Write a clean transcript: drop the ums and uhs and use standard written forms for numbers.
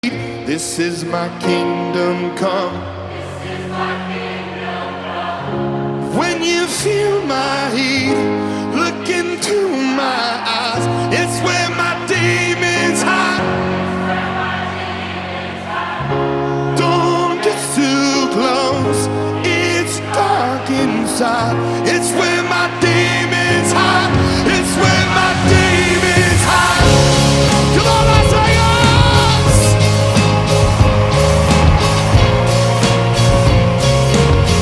This is my kingdom come. When you feel my heat,